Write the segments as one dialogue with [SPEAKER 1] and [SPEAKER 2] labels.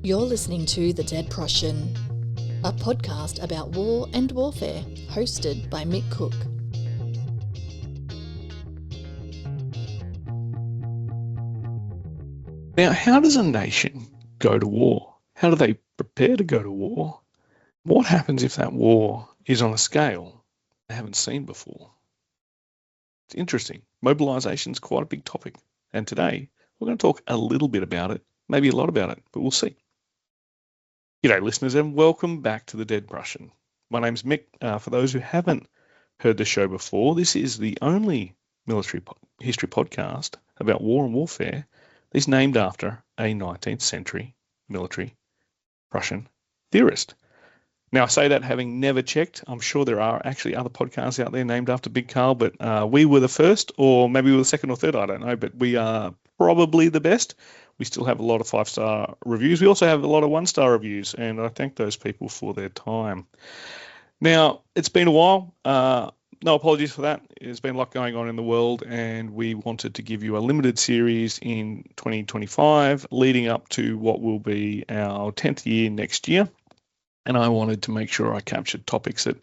[SPEAKER 1] You're listening to The Dead Prussian, a podcast about war and warfare, hosted by Mick Cook.
[SPEAKER 2] Now, how does a nation go to war? How do they prepare to go to war? What happens if that war is on a scale they haven't seen before? It's interesting. Mobilisation is quite a big topic. And today, we're going to talk a little bit about it, maybe a lot about it, but we'll see. G'day, listeners, and welcome back to The Dead Prussian. My name's Mick. For those who haven't heard the show before, this is the only military history podcast about war and warfare that's named after a 19th century military Prussian theorist. Now, I say that having never checked. I'm sure there are actually other podcasts out there named after Big Carl, but we were the first, or maybe we were the second or third, I don't know, but we are probably the best. We still have a lot of 5-star reviews. We also have a lot of 1-star reviews, and I thank those people for their time. Now, it's been a while. No apologies for that. There's been a lot going on in the world, and we wanted to give you a limited series in 2025 leading up to what will be our 10th year next year. And I wanted to make sure I captured topics that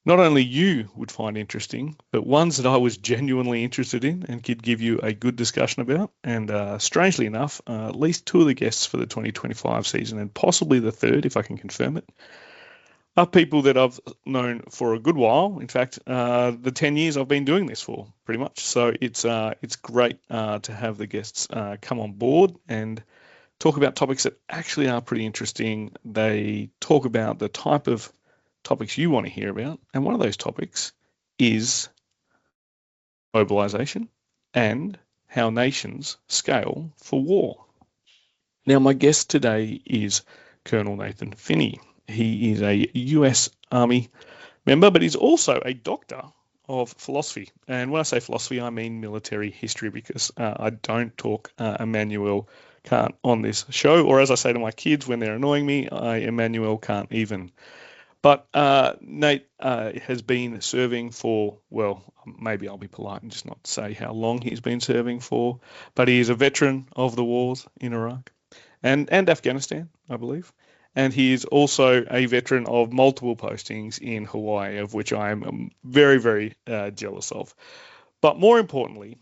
[SPEAKER 2] not only you would find interesting, but ones that I was genuinely interested in and could give you a good discussion about. And strangely enough, at least 2 of the guests for the 2025 season, and possibly the 3rd, if I can confirm it, are people that I've known for a good while. In fact, the 10 years I've been doing this for, pretty much. So it's great to have the guests come on board and talk about topics that actually are pretty interesting. They talk about the type of topics you want to hear about, and one of those topics is mobilisation and how nations scale for war. Now, my guest today is Colonel Nathan Finney. He is a US Army member, but he's also a doctor of philosophy. And when I say philosophy, I mean military history, because I don't talk Immanuel Kant on this show, or as I say to my kids when they're annoying me, I Immanuel can't even. But Nate has been serving for, well, maybe I'll be polite and just not say how long he's been serving for, but he is a veteran of the wars in Iraq and Afghanistan, I believe. And he is also a veteran of multiple postings in Hawaii, of which I am very, very jealous of. But more importantly,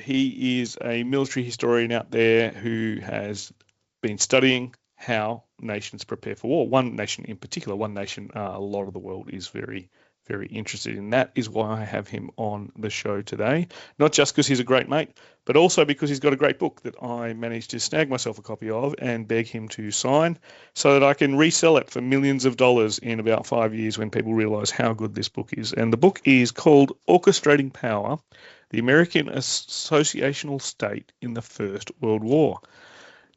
[SPEAKER 2] he is a military historian out there who has been studying how nations prepare for war. One nation in particular, a lot of the world is very, very interested in. That is why I have him on the show today. Not just because he's a great mate, but also because he's got a great book that I managed to snag myself a copy of and beg him to sign so that I can resell it for millions of dollars in about 5 years when people realize how good this book is. And the book is called Ochestrating Power, the American Associational State in the First World War.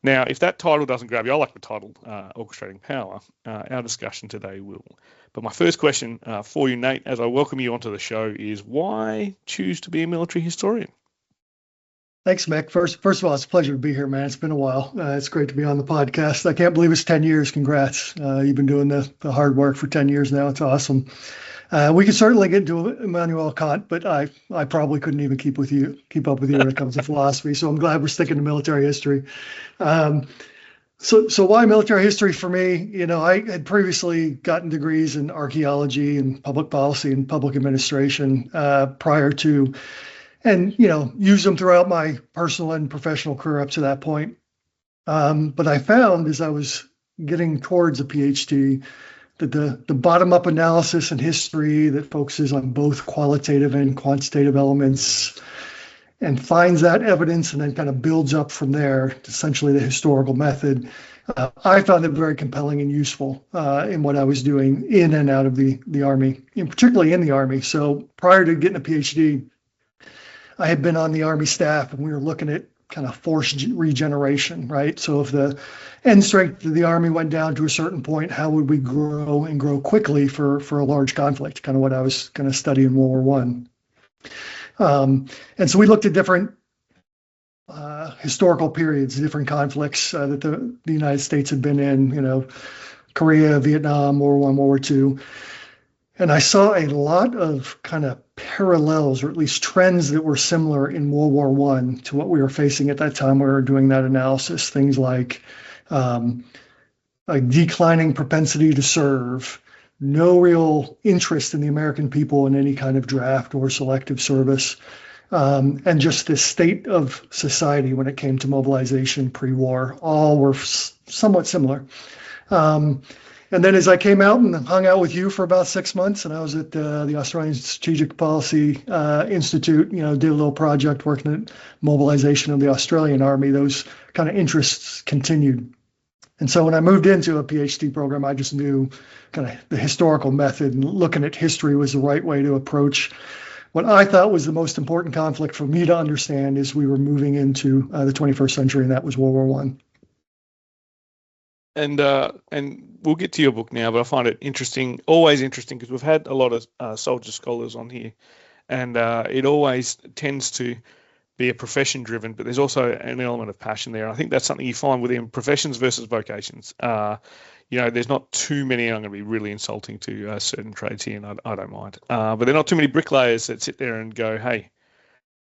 [SPEAKER 2] Now, if that title doesn't grab you, I like the title, Orchestrating Power. Our discussion today will. But my first question for you, Nate, as I welcome you onto the show, is why choose to be a military historian?
[SPEAKER 3] Thanks, Mick. First of all, it's a pleasure to be here, man. It's been a while. It's great to be on the podcast. I can't believe it's 10 years. Congrats. You've been doing the hard work for 10 years now. It's awesome. We could certainly get into Immanuel Kant, but I probably couldn't even keep up with you when it comes to philosophy. So I'm glad we're sticking to military history. So why military history for me? You know, I had previously gotten degrees in archaeology and public policy and public administration prior to, and used them throughout my personal and professional career up to that point. But I found as I was getting towards a PhD that the bottom-up analysis in history that focuses on both qualitative and quantitative elements and finds that evidence and then kind of builds up from there, essentially the historical method, I found it very compelling and useful in what I was doing in and out of the Army, and particularly in the Army. So prior to getting a PhD, I had been on the Army staff, and we were looking at kind of force regeneration, right? So if the end strength of the Army went down to a certain point, how would we grow and grow quickly for a large conflict? Kind of what I was going to study in World War I. And so we looked at different historical periods, different conflicts that the United States had been in, Korea, Vietnam, World War I, World War II. And I saw a lot of kind of parallels, or at least trends that were similar in World War I to what we were facing at that time we were doing that analysis. Things like a declining propensity to serve, no real interest in the American people in any kind of draft or selective service, and just the state of society when it came to mobilization pre-war, all were somewhat similar. And then as I came out and hung out with you for about 6 months, and I was at the Australian Strategic Policy Institute, did a little project working at mobilization of the Australian Army, those kind of interests continued. And so when I moved into a PhD program, I just knew kind of the historical method, and looking at history was the right way to approach what I thought was the most important conflict for me to understand as we were moving into the 21st century, and that was World War I.
[SPEAKER 2] And we'll get to your book now, but I find it interesting, always interesting, because we've had a lot of soldier scholars on here, and it always tends to be a profession driven, but there's also an element of passion there. And I think that's something you find within professions versus vocations. There's not too many, and I'm going to be really insulting to certain trades here, and I don't mind, but there are not too many bricklayers that sit there and go, hey,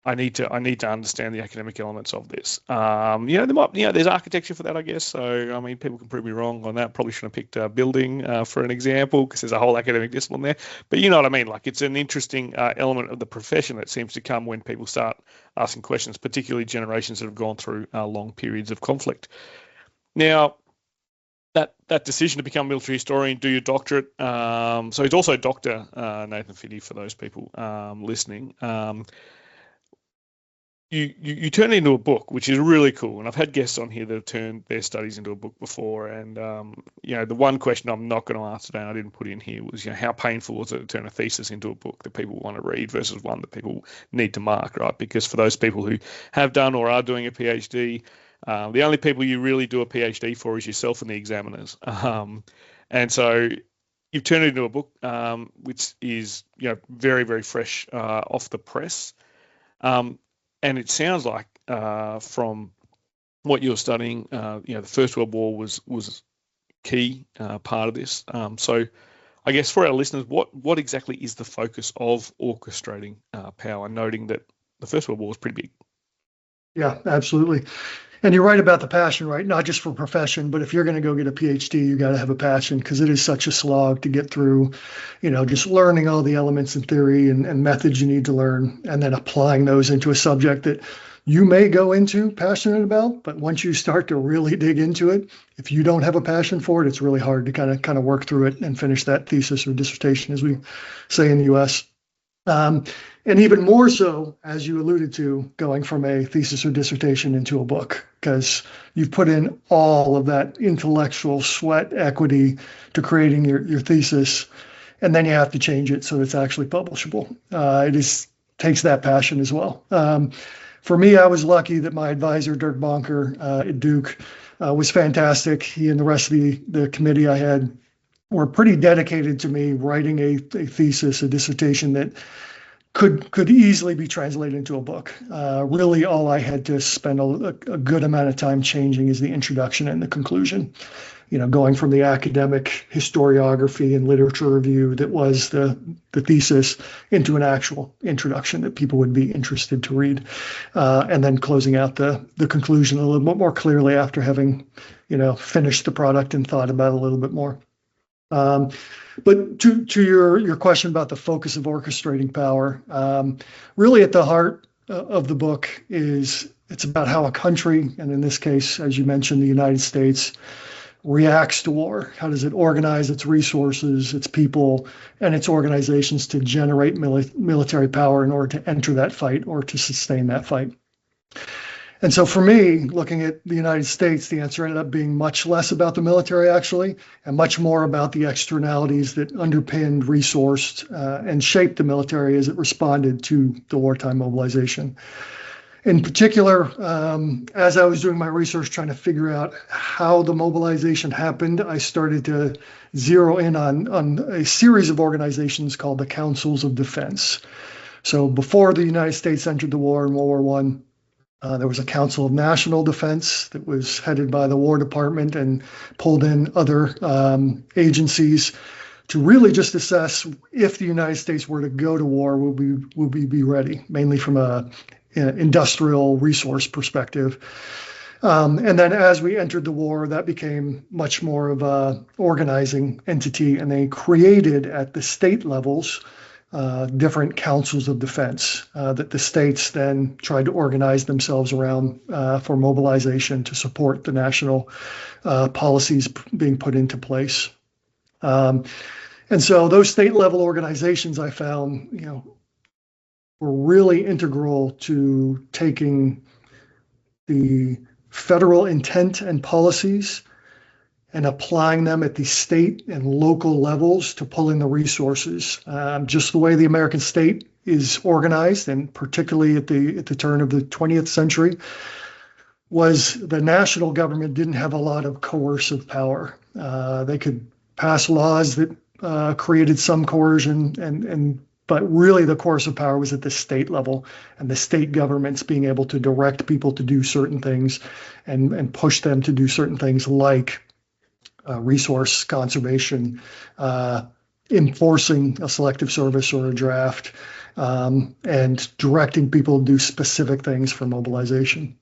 [SPEAKER 2] I need to understand the academic elements of this. There's architecture for that, I guess. So, I mean, people can prove me wrong on that. Probably shouldn't have picked building for an example, because there's a whole academic discipline there. But you know what I mean? Like, it's an interesting element of the profession that seems to come when people start asking questions, particularly generations that have gone through long periods of conflict. Now, that decision to become a military historian, do your doctorate. So he's also Dr. Nathan Finney, for those people listening. You turn it into a book, which is really cool. And I've had guests on here that have turned their studies into a book before. And, the one question I'm not going to ask today, I didn't put in here, was, how painful was it to turn a thesis into a book that people want to read versus one that people need to mark, right? Because for those people who have done or are doing a PhD, the only people you really do a PhD for is yourself and the examiners. And so you've turned it into a book, which is, very, very fresh off the press. And it sounds like from what you're studying, the First World War was key part of this. So I guess for our listeners, what exactly is the focus of orchestrating power, noting that the First World War was pretty big?
[SPEAKER 3] Yeah, absolutely. And you're right about the passion, right? Not just for profession, but if you're going to go get a PhD, you got to have a passion, because it is such a slog to get through, just learning all the elements in theory and methods you need to learn, and then applying those into a subject that you may go into passionate about. But once you start to really dig into it, if you don't have a passion for it, it's really hard to kind of work through it and finish that thesis or dissertation, as we say in the U.S. And even more so, as you alluded to, going from a thesis or dissertation into a book, because you've put in all of that intellectual sweat equity to creating your thesis, and then you have to change it so it's actually publishable. It takes that passion as well. For me, I was lucky that my advisor, Dirk Bonker at Duke, was fantastic. He and the rest of the committee I had were pretty dedicated to me writing a thesis, a dissertation that could easily be translated into a book. Really, all I had to spend a good amount of time changing is the introduction and the conclusion. Going from the academic historiography and literature review that was the thesis into an actual introduction that people would be interested to read, and then closing out the conclusion a little bit more clearly after having, finished the product and thought about it a little bit more. But to your question about the focus of orchestrating power, really at the heart of the book it's about how a country, and in this case, as you mentioned, the United States, reacts to war. How does it organize its resources, its people, and its organizations to generate military power in order to enter that fight or to sustain that fight? And so for me, looking at the United States, the answer ended up being much less about the military, actually, and much more about the externalities that underpinned, resourced, and shaped the military as it responded to the wartime mobilization. In particular, as I was doing my research trying to figure out how the mobilization happened, I started to zero in on a series of organizations called the Councils of Defense. So before the United States entered the war in World War I, there was a Council of National Defense that was headed by the War Department and pulled in other agencies to really just assess if the United States were to go to war, would we be ready, mainly from a industrial resource perspective. And then as we entered the war, that became much more of a organizing entity, and they created at the state levels different councils of defense that the states then tried to organize themselves around for mobilization to support the national policies being put into place. And so those state level organizations I found, were really integral to taking the federal intent and policies and applying them at the state and local levels to pull in the resources. Just the way the American state is organized, and particularly at the turn of the 20th century, was the national government didn't have a lot of coercive power. They could pass laws that created some coercion, but really the coercive power was at the state level, and the state governments being able to direct people to do certain things and push them to do certain things like resource conservation, enforcing a selective service or a draft, and directing people to do specific things for mobilization.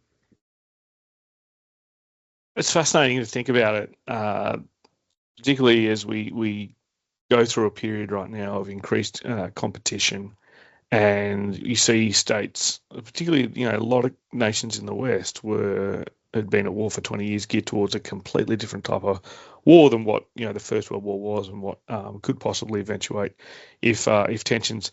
[SPEAKER 2] It's fascinating to think about it, particularly as we go through a period right now of increased competition, and you see states, particularly a lot of nations in the West had been at war for 20 years, geared towards a completely different type of war than what the First World War was, and what could possibly eventuate if tensions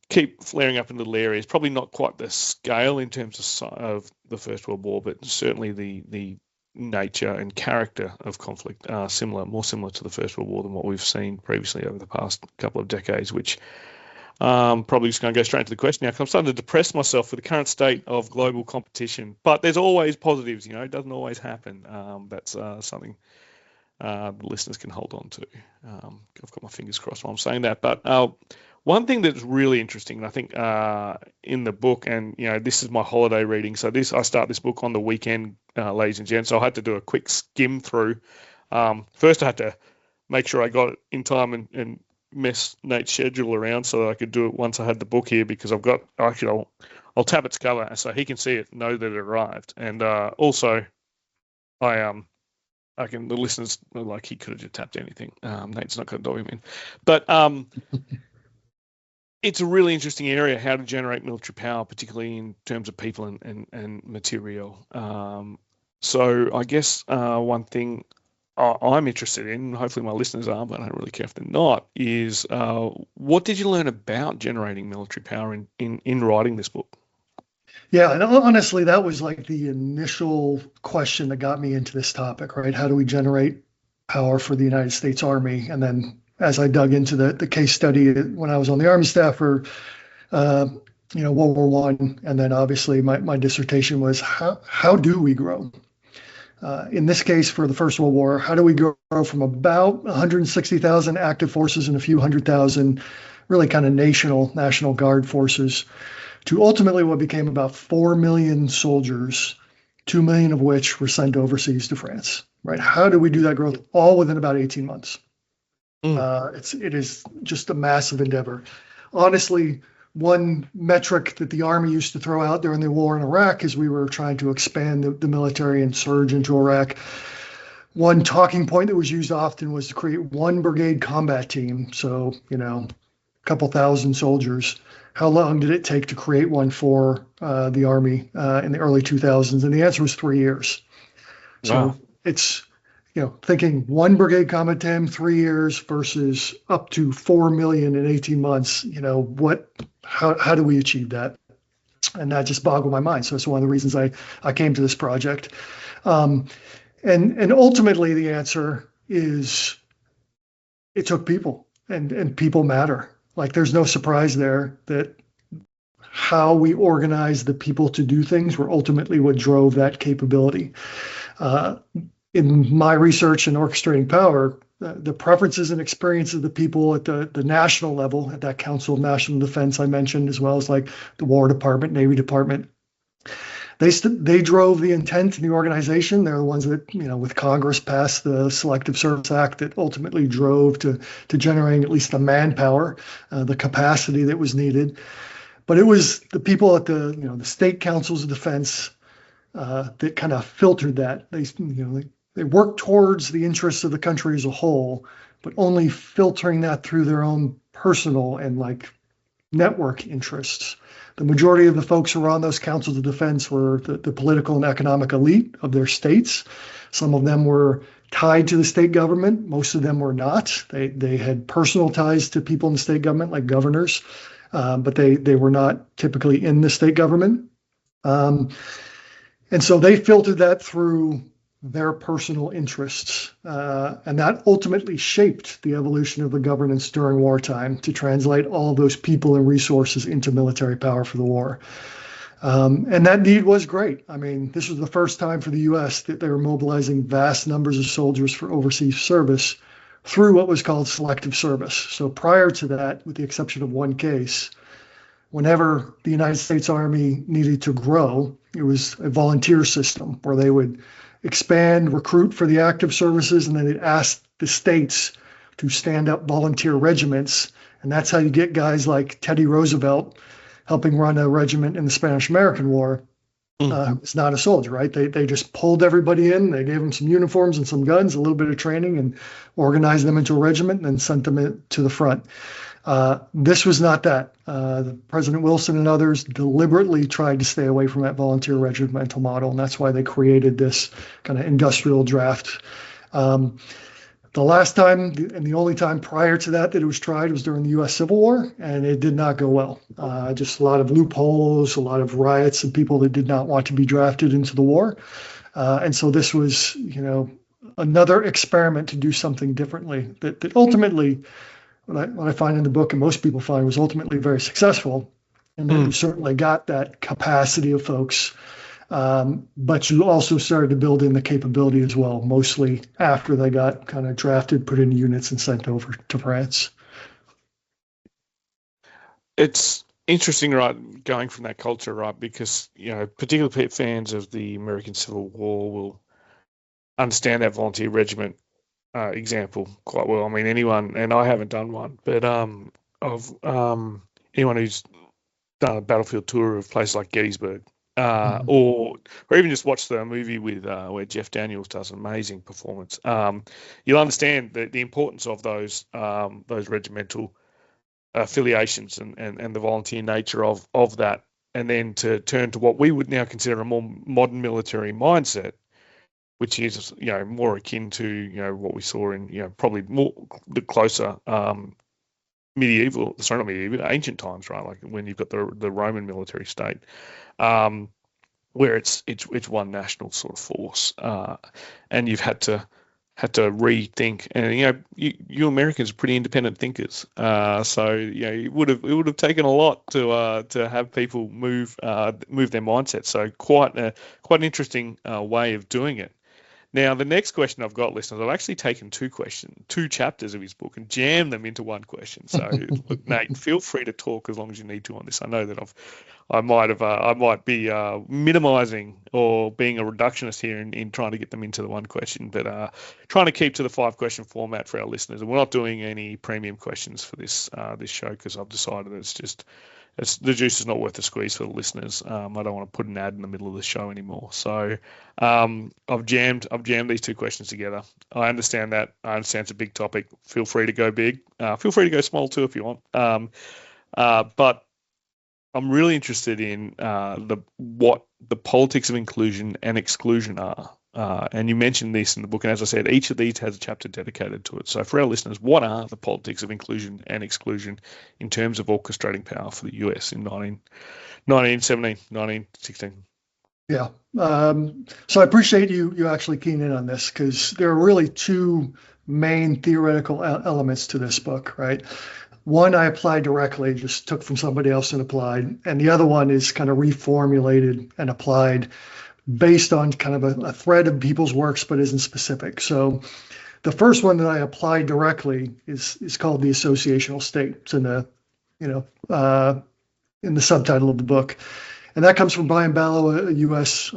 [SPEAKER 2] keep flaring up in little areas. Probably not quite the scale in terms of the First World War, but certainly the nature and character of conflict are more similar to the First World War than what we've seen previously over the past couple of decades, which probably just going to go straight to the question now, because I'm starting to depress myself with the current state of global competition. But there's always positives, it doesn't always happen. That's something the listeners can hold on to. I've got my fingers crossed while I'm saying that. But one thing that's really interesting, and I think in the book, and this is my holiday reading, so I start this book on the weekend, ladies and gents, so I had to do a quick skim through. First I had to make sure I got it in time and mess Nate's schedule around so that I could do it once I had the book here, because I'll tap its cover so he can see it, know that it arrived. And also the listeners are like, he could have just tapped anything. Nate's not going to dog him in. But it's a really interesting area, how to generate military power, particularly in terms of people and material. So I guess one thing I'm interested in, hopefully my listeners are, but I don't really care if they're not, is what did you learn about generating military power in writing this book?
[SPEAKER 3] Yeah, and honestly, that was like the initial question that got me into this topic, right? How do we generate power for the United States Army? And then as I dug into the case study when I was on the Army staff for World War I, and then obviously my dissertation was how do we grow? In this case, for the First World War, how do we grow from about 160,000 active forces and a few 100,000 really kind of National Guard forces to ultimately what became about 4 million soldiers, 2 million of which were sent overseas to France, right? How do we do that growth all within about 18 months? It is just a massive endeavor. Honestly, one metric that the Army used to throw out during the war in Iraq as we were trying to expand the military and surge into Iraq, one talking point that was used often was to create one brigade combat team. So, a couple thousand soldiers. How long did it take to create one for the Army in the early 2000s? And the answer was 3 years.
[SPEAKER 2] Wow.
[SPEAKER 3] So it's, thinking one brigade combat team, 3 years versus up to 4 million in 18 months, how do we achieve that? And that just boggled my mind. So it's one of the reasons I came to this project. And ultimately the answer is it took people, and people matter. Like there's no surprise there that how we organize the people to do things were ultimately what drove that capability. In my research in Orchestrating Power, the preferences and experiences of the people at the national level, at that Council of National Defense I mentioned, as well as like the War Department, Navy Department, they drove the intent in the organization. They're the ones that, with Congress passed the Selective Service Act that ultimately drove to generating at least the manpower, the capacity that was needed. But it was the people at the state councils of defense, that kind of filtered that. They worked towards the interests of the country as a whole, but only filtering that through their own personal and like network interests. The majority of the folks who were on those councils of defense were the political and economic elite of their states. Some of them were tied to the state government. Most of them were not. They had personal ties to people in the state government, like governors, but they were not typically in the state government. And so they filtered that through their personal interests. And that ultimately shaped the evolution of the governance during wartime to translate all those people and resources into military power for the war. And that need was great. I mean, this was the first time for the U.S. that they were mobilizing vast numbers of soldiers for overseas service through what was called selective service. So prior to that, with the exception of one case, whenever the United States Army needed to grow, it was a volunteer system where they would expand, recruit for the active services, and then they'd ask the states to stand up volunteer regiments. And that's how you get guys like Teddy Roosevelt helping run a regiment in the Spanish-American War. It's not a soldier, right? They just pulled everybody in. They gave them some uniforms and some guns, a little bit of training, and organized them into a regiment and then sent them to the front. This was not that. President Wilson and others deliberately tried to stay away from that volunteer regimental model, and that's why they created this kind of industrial draft. The last time and the only time prior to that it was tried was during the U.S. Civil War, and it did not go well. Just a lot of loopholes, a lot of riots, and people that did not want to be drafted into the war. And so this was, another experiment to do something differently that ultimately, what I find in the book, and most people find, was ultimately very successful. And then you certainly got that capacity of folks, but you also started to build in the capability as well, mostly after they got kind of drafted, put in units, and sent over to France.
[SPEAKER 2] It's interesting, right, going from that culture, right, because, particularly fans of the American Civil War will understand that volunteer regiment example quite well. I mean, anyone, and I haven't done one, but anyone who's done a battlefield tour of places like Gettysburg, or even just watch the movie with where Jeff Daniels does an amazing performance, you'll understand the importance of those regimental affiliations and the volunteer nature of that, and then to turn to what we would now consider a more modern military mindset, which is, more akin to, what we saw in, probably more the closer ancient times, right? Like when you've got the Roman military state, where it's one national sort of force, and you've had to rethink. And you Americans are pretty independent thinkers, so it would have taken a lot to have people move their mindset. So quite an interesting way of doing it. Now, the next question I've got, listeners, I've actually taken two chapters of his book and jammed them into one question. So, look, Nate, feel free to talk as long as you need to on this. I know that I might be minimizing or being a reductionist here in trying to get them into the one question, but trying to keep to the 5-question format for our listeners. And we're not doing any premium questions for this show because I've decided that the juice is not worth the squeeze for the listeners. I don't want to put an ad in the middle of the show anymore. So I've jammed these two questions together. I understand that. I understand it's a big topic. Feel free to go big. Feel free to go small too if you want. But I'm really interested in what the politics of inclusion and exclusion are. And you mentioned this in the book, and as I said, each of these has a chapter dedicated to it. So for our listeners, what are the politics of inclusion and exclusion in terms of orchestrating power for the US in 1917, 1916?
[SPEAKER 3] Yeah. So I appreciate you actually keying in on this, because there are really two main theoretical elements to this book, right? One I applied directly, just took from somebody else and applied. And the other one is kind of reformulated and applied based on kind of a thread of people's works, but isn't specific. So the first one that I applied directly is called the associational state. It's in the subtitle of the book. And that comes from Brian Ballow, a U.S.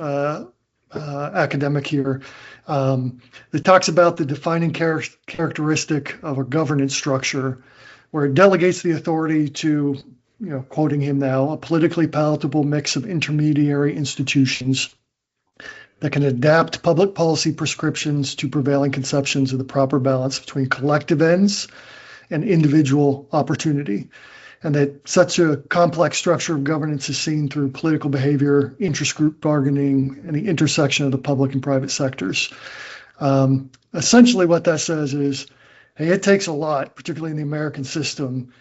[SPEAKER 3] Academic here, that talks about the defining characteristic of a governance structure where it delegates the authority to, quoting him now, a politically palatable mix of intermediary institutions that can adapt public policy prescriptions to prevailing conceptions of the proper balance between collective ends and individual opportunity. And that such a complex structure of governance is seen through political behavior, interest group bargaining, and the intersection of the public and private sectors. Essentially what that says is, hey, it takes a lot, particularly in the American system,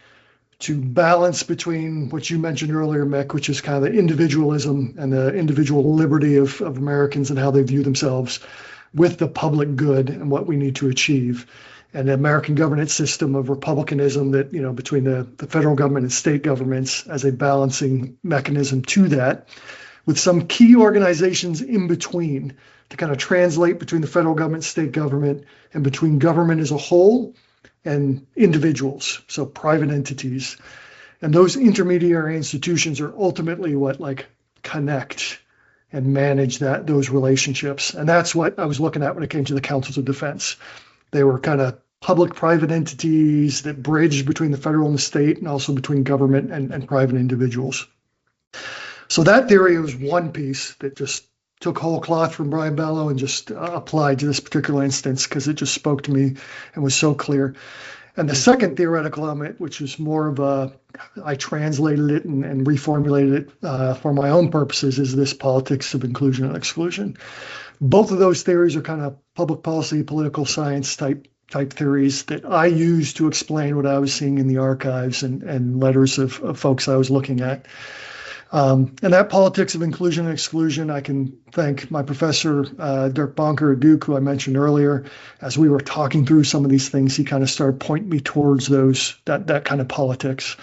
[SPEAKER 3] to balance between what you mentioned earlier, Mick, which is kind of the individualism and the individual liberty of Americans and how they view themselves, with the public good and what we need to achieve. And the American governance system of republicanism that, between the federal government and state governments as a balancing mechanism to that, with some key organizations in between to kind of translate between the federal government, state government, and between government as a whole and individuals, so private entities. And those intermediary institutions are ultimately what connect and manage those relationships. And that's what I was looking at when it came to the councils of defense. They were kind of public-private entities that bridged between the federal and the state, and also between government and private individuals. So that theory was one piece that just took whole cloth from Brian Ballow and just applied to this particular instance because it just spoke to me and was so clear. And the second theoretical element, which was more of I translated it and reformulated it for my own purposes, is this politics of inclusion and exclusion. Both of those theories are kind of public policy, political science type theories that I use to explain what I was seeing in the archives and letters of folks I was looking at. And that politics of inclusion and exclusion, I can thank my professor, Dirk Bonker at Duke, who I mentioned earlier. As we were talking through some of these things, he kind of started pointing me towards that kind of politics.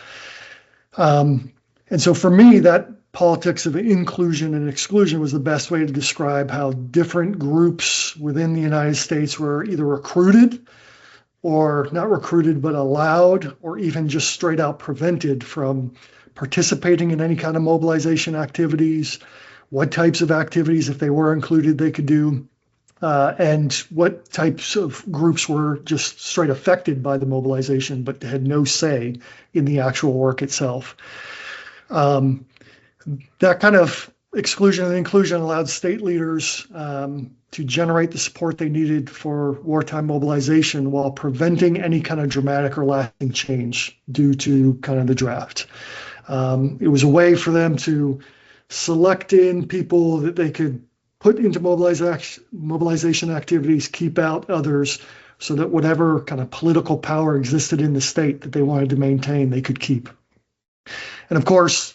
[SPEAKER 3] And so for me, that politics of inclusion and exclusion was the best way to describe how different groups within the United States were either recruited or not recruited, but allowed, or even just straight out prevented from participating in any kind of mobilization activities, what types of activities, if they were included, they could do, and what types of groups were just straight affected by the mobilization, but had no say in the actual work itself. That kind of exclusion and inclusion allowed state leaders to generate the support they needed for wartime mobilization while preventing any kind of dramatic or lasting change due to kind of the draft. It was a way for them to select in people that they could put into mobilization activities, keep out others, so that whatever kind of political power existed in the state that they wanted to maintain, they could keep. And of course,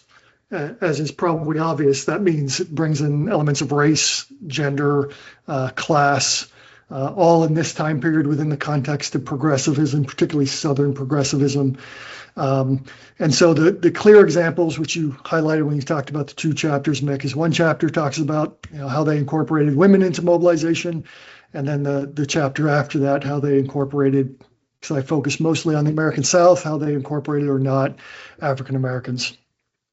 [SPEAKER 3] as is probably obvious, that means it brings in elements of race, gender, class, all in this time period within the context of progressivism, particularly Southern progressivism. And so the clear examples, which you highlighted when you talked about the two chapters, Mick, is one chapter talks about how they incorporated women into mobilization, and then the chapter after that, how they incorporated, because I focus mostly on the American South, how they incorporated or not African Americans.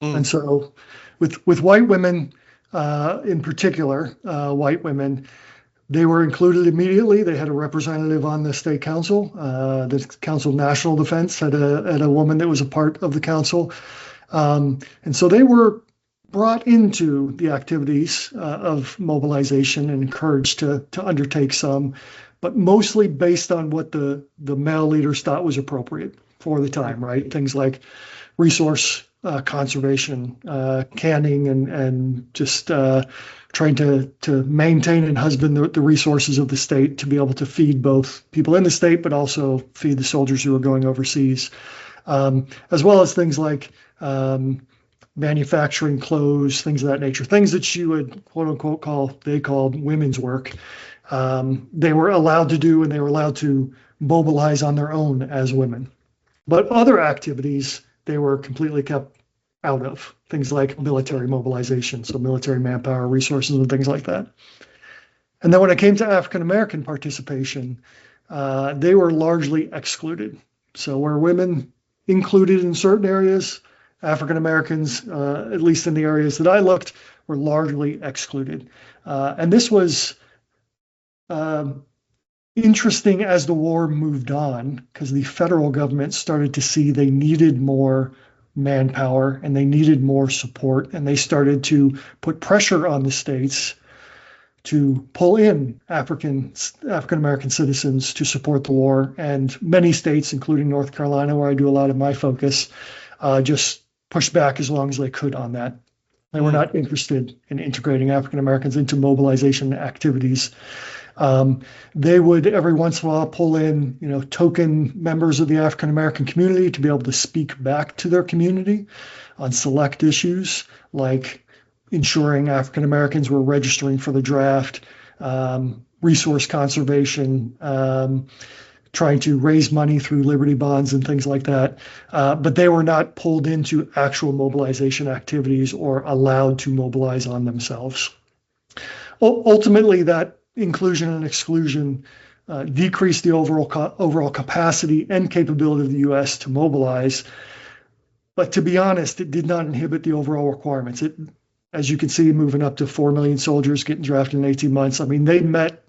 [SPEAKER 3] And so with white women in particular, white women, they were included immediately. They had a representative on the state council. The Council of National Defense had a woman that was a part of the council. And so they were brought into the activities of mobilization and encouraged to undertake some, but mostly based on what the male leaders thought was appropriate for the time, right? Things like resource conservation, canning, and just trying to maintain and husband the resources of the state to be able to feed both people in the state, but also feed the soldiers who are going overseas, as well as things like manufacturing clothes, things of that nature, things that you would quote unquote they called women's work. They were allowed to do, and they were allowed to mobilize on their own as women. But other activities, they were completely kept out of, things like military mobilization, so military manpower, resources, and things like that. And then when it came to African American participation, they were largely excluded. So where women included in certain areas, African Americans, at least in the areas that I looked, were largely excluded. And this was interesting as the war moved on, because the federal government started to see they needed more manpower and they needed more support, and they started to put pressure on the states to pull in African American citizens to support the war. And many states, including North Carolina, where I do a lot of my focus, just pushed back as long as they could on that. They were not interested in integrating African Americans into mobilization activities. They would every once in a while pull in, token members of the African American community to be able to speak back to their community on select issues like ensuring African Americans were registering for the draft, resource conservation, trying to raise money through Liberty bonds and things like that. But they were not pulled into actual mobilization activities or allowed to mobilize on themselves. Ultimately, that inclusion and exclusion decreased the overall capacity and capability of the U.S. to mobilize. But to be honest, it did not inhibit the overall requirements. As you can see, moving up to 4 million soldiers getting drafted in 18 months. I mean, they met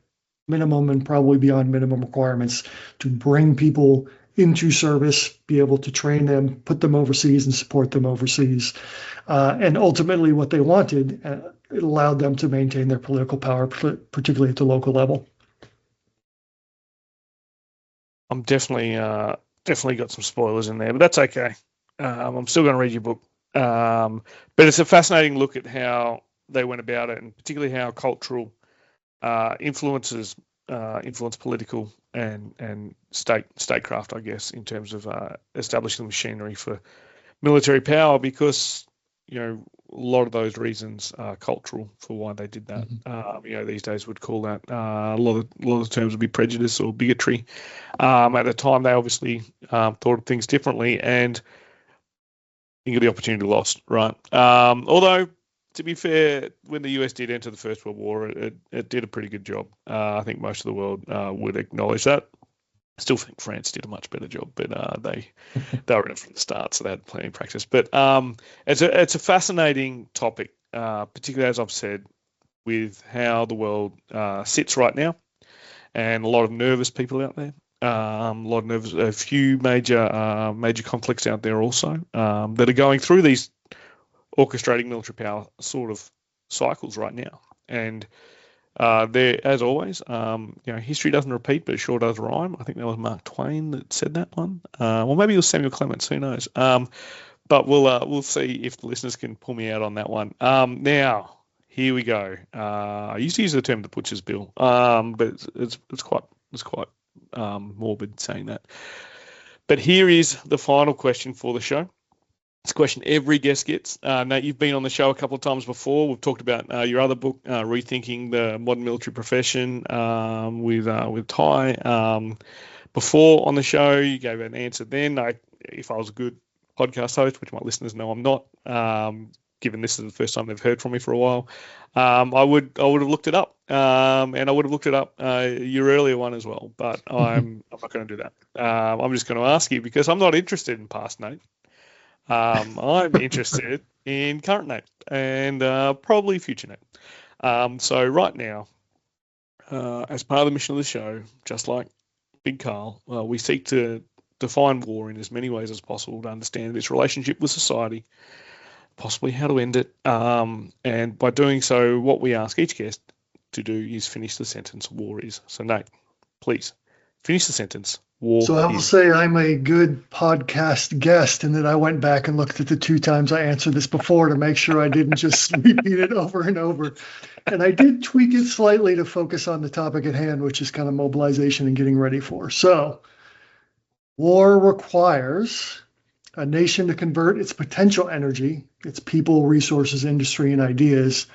[SPEAKER 3] minimum and probably beyond minimum requirements to bring people into service, be able to train them, put them overseas, and support them overseas. And ultimately, what they wanted, it allowed them to maintain their political power, particularly at the local level.
[SPEAKER 2] I'm definitely got some spoilers in there, but that's okay. I'm still going to read your book. But it's a fascinating look at how they went about it, and particularly how cultural influence political and statecraft, I guess, in terms of establishing the machinery for military power, because a lot of those reasons are cultural for why they did that. These days would call that a lot of the terms would be prejudice or bigotry. At the time, they obviously thought of things differently, and you get the opportunity lost, right? Although, to be fair, when the US did enter the First World War, it did a pretty good job. I think most of the world would acknowledge that. I still think France did a much better job, but they were in it from the start, so they had plenty of practice. But it's a fascinating topic, particularly, as I've said, with how the world sits right now, and a lot of nervous people out there. A few major conflicts out there also that are going through these orchestrating military power sort of cycles right now. And there, as always, history doesn't repeat, but it sure does rhyme. I think that was Mark Twain that said that one. Or maybe it was Samuel Clemens, who knows? But we'll see if the listeners can pull me out on that one. Now, here we go. I used to use the term the butcher's bill, but it's quite morbid saying that. But here is the final question for the show. It's a question every guest gets. Nate, you've been on the show a couple of times before. We've talked about your other book, Rethinking the Modern Military Profession, with Ty. Before on the show, you gave an answer then. If I was a good podcast host, which my listeners know I'm not, given this is the first time they've heard from me for a while, I would have looked it up, and I would have looked it up your earlier one as well. But I'm not going to do that. I'm just going to ask you because I'm not interested in past Nate. I'm interested in current Nate and probably future Nate. So right now, as part of the mission of the show, just like Big Carl, we seek to define war in as many ways as possible to understand its relationship with society, possibly how to end it. And by doing so, what we ask each guest to do is finish the sentence war is. So Nate, please finish the sentence. War
[SPEAKER 3] so I will
[SPEAKER 2] is.
[SPEAKER 3] say I'm a good podcast guest in that I went back and looked at the 2 times I answered this before to make sure I didn't just repeat it over and over. And I did tweak it slightly to focus on the topic at hand, which is kind of mobilization and getting ready for. So war requires a nation to convert its potential energy, its people, resources, industry, and ideas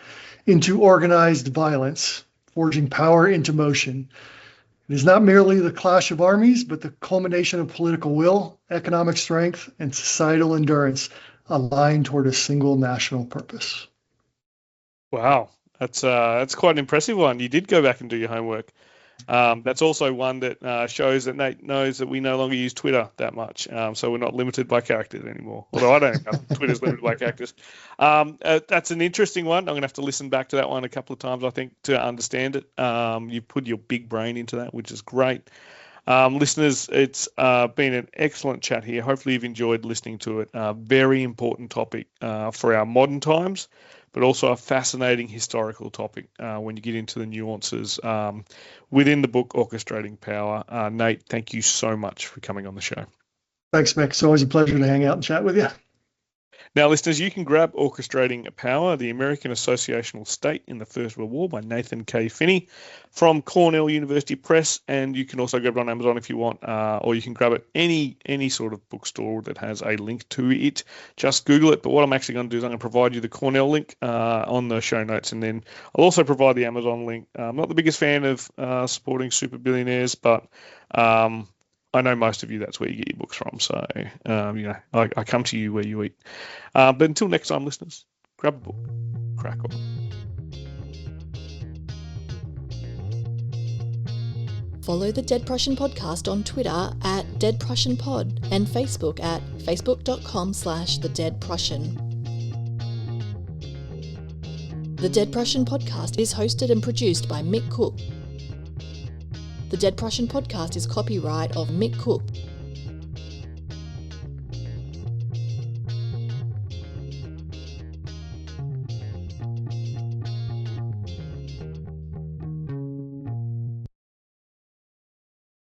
[SPEAKER 3] into organized violence, forging power into motion. It is not merely the clash of armies, but the culmination of political will, economic strength, and societal endurance aligned toward a single national purpose.
[SPEAKER 2] Wow, that's quite an impressive one. You did go back and do your homework. That's also one that shows that Nate knows that we no longer use Twitter that much, so we're not limited by characters anymore. Although I don't think Twitter's limited by characters. That's an interesting one. I'm going to have to listen back to that one a couple of times, I think, to understand it. You put your big brain into that, which is great. Listeners, it's been an excellent chat here. Hopefully you've enjoyed listening to it. Very important topic for our modern times, but also a fascinating historical topic when you get into the nuances within the book Orchestrating Power. Nate, thank you so much for coming on the show.
[SPEAKER 3] Thanks, Mick. It's always a pleasure to hang out and chat with you.
[SPEAKER 2] Now, listeners, you can grab Orchestrating Power, the American Associational State in the First World War by Nathan K. Finney from Cornell University Press, and you can also grab it on Amazon if you want, or you can grab it any sort of bookstore that has a link to it. Just Google it. But what I'm actually going to do is I'm going to provide you the Cornell link on the show notes, and then I'll also provide the Amazon link. I'm not the biggest fan of supporting super billionaires, but I know most of you, that's where you get your books from. So, I come to you where you eat. But until next time, listeners, grab a book, crack on.
[SPEAKER 1] Follow the Dead Prussian podcast on Twitter at Dead Prussian Pod and Facebook at facebook.com/The Dead Prussian. The Dead Prussian podcast is hosted and produced by Mick Cook. The Dead Prussian podcast is copyright of Mick Cook.